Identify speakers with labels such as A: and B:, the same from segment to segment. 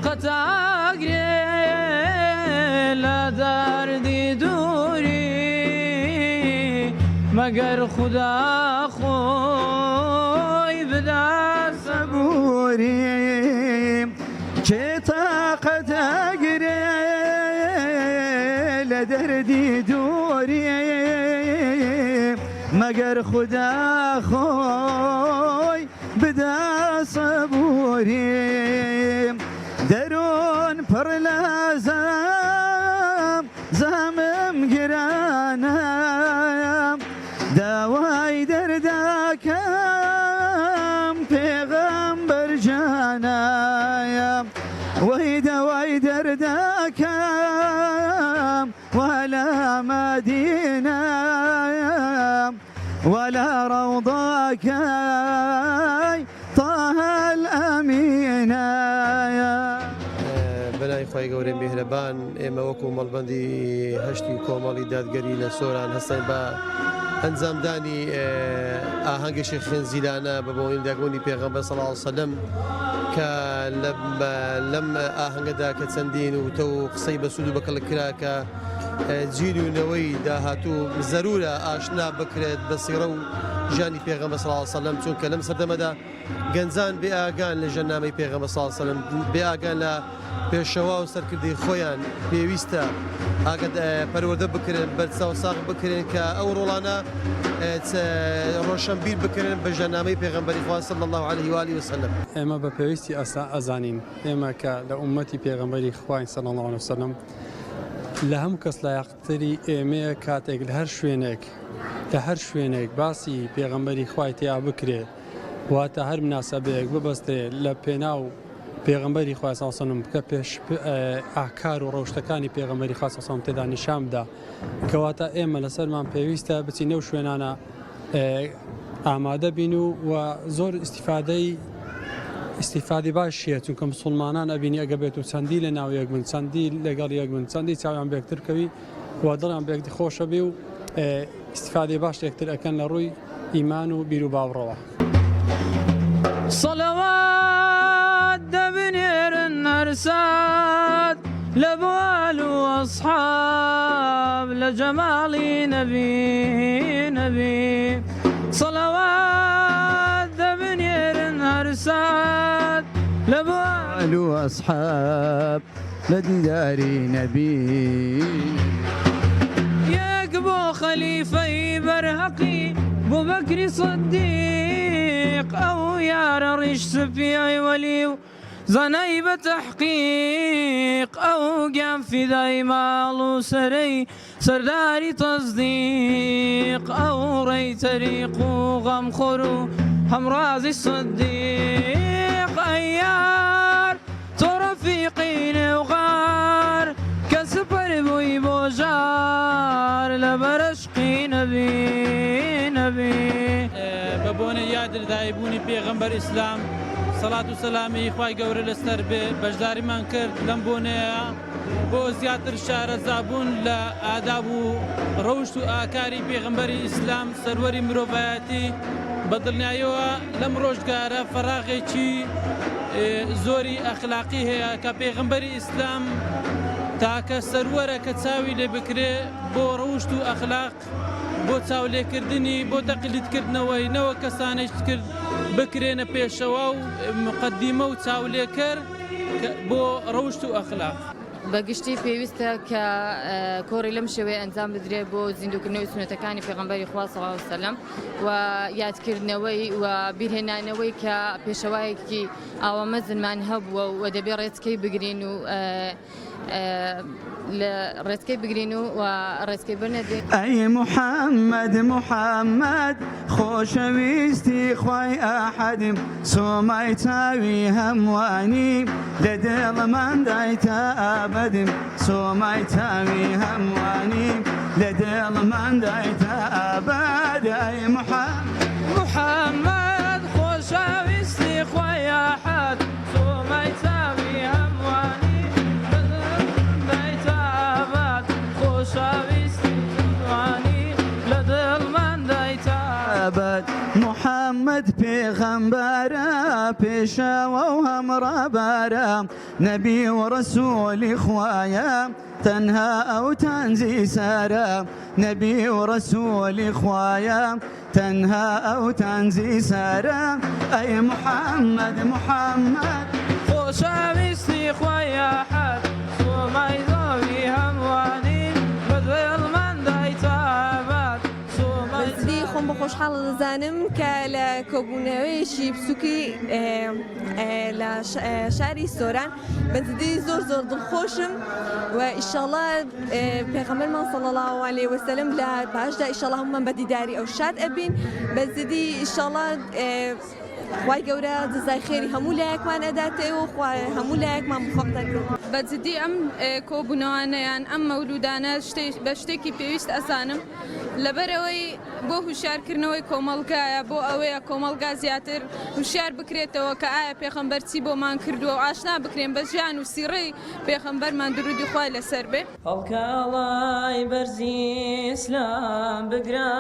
A: قەتاگرێ لە دەردی دووری مەگەر خوددا خۆی بدا سەبووری
B: کێ تاقەتەگرێ لە دەردی دووری مەگەر خوددا خۆی بدا سەبووری دەرۆن پڕ لە زەمم گرانە داوای دەردەکەم پێغەمبەر جانە وەی داوای دەردەکەم وەلا مەدینە ولا روضاكاي طه الأمينة
C: بەلای خی گەورەی میهرەبان ئێمە وەکو مەڵبەندی هەشتی کۆمەڵی دادگەری لە سۆران هەستین بە ئەنجامدانی ئاهەنگێکی خوێنزیرانە بە بۆی داگۆنی پێغەمبەر صلی الله علیه وسلم کە لەم ئاهەنگەدا کە چەندین وتە و قسەی بەسوود و بەکەڵ کرا کە جیرونەوەی داهاتوو زەرورە ئاشنا بکرێت بە سیرە و ژیانی پێغەمبەر صلی الله علیه وسلم چونکە لەم سەردەمەدا گەنجان بێ ئاگان لە ژەرنامەی پێغەمبەر صلی الله علیه وسلم بێ ئاگان لە پێشەوا و سەرکردەی خۆیان پێویستە ئاگات پەروەردە بکرێن بەرچاو ساغ بکرێن کە ئەو ڕۆڵانە ڕۆشنبیر بکرێن بە ژەرنامەی پێغەمبەری خوا صلی الله علیه و آله وسلم.
D: ئێمە بە پێویستی ئەزانین ئێمە کە لە ئومەتی پێغەمبەری خوای صلی الله علیه وسلم لە هەموو کەس لایەقتری ئێمەیە کاتێک لە هەر شوێنێک باسی پێغەمبەری خوای تیا بکرێ واتە هەر مناسەبەیەک ببەستێ لە پێناو پێغەمبەری خوای صلی الله علیه وسلم کە پێش ئاکار و ڕەوشتەکانی پێغەمبەری خوای صلی الله علیه وسلم تێدا نیشان بدا کەواتە ئێمە لەسەرمان پێویستە بچینە و شوێنانە ئامادە بین و زۆر استیفادی باشیە چونکە مسلمانان ئەبینی ئەگە بێت و چەندی لە ناو یەک بن چەندی لەگەڵ یەک بن چەندی چاویان بێکترکەوی و دڵیان بێکتی خۆشە بێ و استیفادی باش یەکتر ئەکەن لە ڕووی ئیمان و بیر و باوڕەوە.
A: صلوات دەبنێرن هەر سات لە بوال و ئەصحاب لە جەماڵی نەبی صلوات دەبنێرن هەر سات لە بوال
B: و ئەصحاب لە دیداری نەبی
A: یەک بۆ خەلیفەی بەرهەقی بۆ بەکری سەدیق ئەو یارە ڕیش سپیای وەلی و زەنەی بە تەحقیق ئەو گیان فیدای ماڵ و سەرەی سەرداری تەزدیق ئەو ڕێی تەریق و غەمخۆر و هەمڕازی سەدیق ئەیار تۆ ڕەفیقی نێوغار کە سپەر بووی بۆ ژار لە بەرعشقی نەبی
E: بە بۆنە یادردایبوونی پێغەمبەر ئیسلام سەڵات و سەلامی خوای گەورە لەسەر بێ بەشداریمان کرد لەم بۆنەیە بۆ زیاتر شارەزابوون لە ئاداب و ڕەوشت و ئاکاری پێغەمبەری ئیسلام سەروەری مرۆڤایەتی بە دڵنیاییەوە لەم ڕۆژگارە فەراغێکی زۆری ئەخلاقی هەیە کە پێغەمبەری ئیسلام تاکە سەروەرە کە چاوی لێ بکرێ بۆ ڕەوشت و ئەخلاق بۆ چاولێکردنی بۆ تەقلیدکردنەوەی نەوە کەسانێک کرد بکرێنە پێشەوە و مقدیمە و چاولێکەر بۆ ڕەوشت و ئەخلاق.
F: بەگشتی پێویستە کە کۆڕی لەم شێوەیە ئەنجام بدرێت بۆ زیندوکردنەوەی سنەتەکانی پێغەمبەری خوا صلی الله علیه وسلم و یادکردنەوەی و بیرهێنانەوەی کە پێشەوایەکی ئاوامەزنمان هەبووە و دەبێت ڕێچکەی بگرین و ڕێچکەی بگرین و ڕێچکەی بنەدێن.
B: ئەی محەممەد خۆشەویستی خوای ئاحەدم سۆمای چاوی هەموانی لە دڵمەندای تا ئابەدم سۆمای چاوی هەموانی لە دڵمەندای تا ئابەد. ئەی
A: محەممەد خۆشەویستی خوای ئاحەد سۆمای چاوی هەموانی
B: محمد محمد پیغمبرا پیشوا و همرابرا نبی و رسول خوایا تنها او تنزي سارا نبي ورسول خوايا تنها او تنزي سارا اي محمد محمد
A: خوشویستی خویا حد سومای زاوی هموانی بذل من دایتابات سومای
G: بەزدی خۆم بە خۆشحاڵ دەزانم کە لە کۆبوونەوەیەکی بچووکی لە شاری سۆران بەزدی زۆر دڵخۆشم و ئیشەڵا پێغەمبەرمان صلی الله علیه وسلم لە باشدا ئیشەڵا هەموومان بە دیداری ئەو شاد ئەبین بەزدی ئیشەڵا خوای گەورە جزای خێری هەموو لایەکمان ئەداتێەوە هەموو لایەکمان بخۆڵدەکەن
H: بەجددی ئەم کۆبوونەوانەیان ئەم مەولودانە بە شتێکی پێویست ئەزانم لەبەرەوەی بۆ هوشارکردنەوەی کۆمەڵگایە بۆ ئەوەیە کۆمەڵگا زیاتر هوشیار بکرێتەوە کە ئایا پێغەمبەر چی بۆمان کردووە و ئاشنا بکرێن بە ژیان و سیڕەی پێغەمبەرمان درودی خوای لەسەر بێ
A: هەڵکاڵای بەرزی ئیسلام بگرا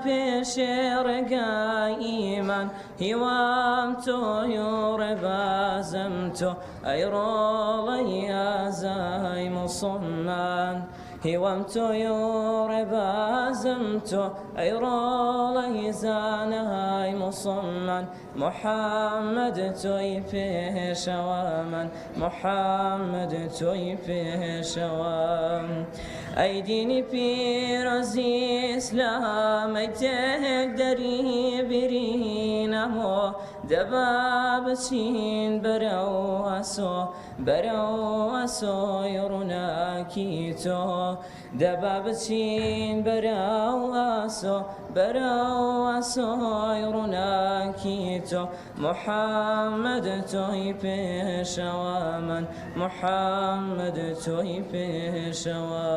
A: پێشێ ڕێگای ئیمان هیوام تۆی و ڕێبازم تۆ ئەی ڕۆڵەی ئازای موسڵمان هیوام تۆی و ڕێبازم تۆ ئەی ڕۆڵەی زانەهای موسڵمان محەممەد تۆی پێشەوە من محەممەد تۆی پێشەوە ئەی دینی پیرۆزی ئیسلام ئەی تێک دەری برینەوە دەبا بچین بەرەو ئەسۆی ڕووناکی تۆ دەبا بچین بەرەو ئەسۆی ڕووناکی تۆ محەممەد تۆی پێشەوە من محەممەد تۆی پێشەوە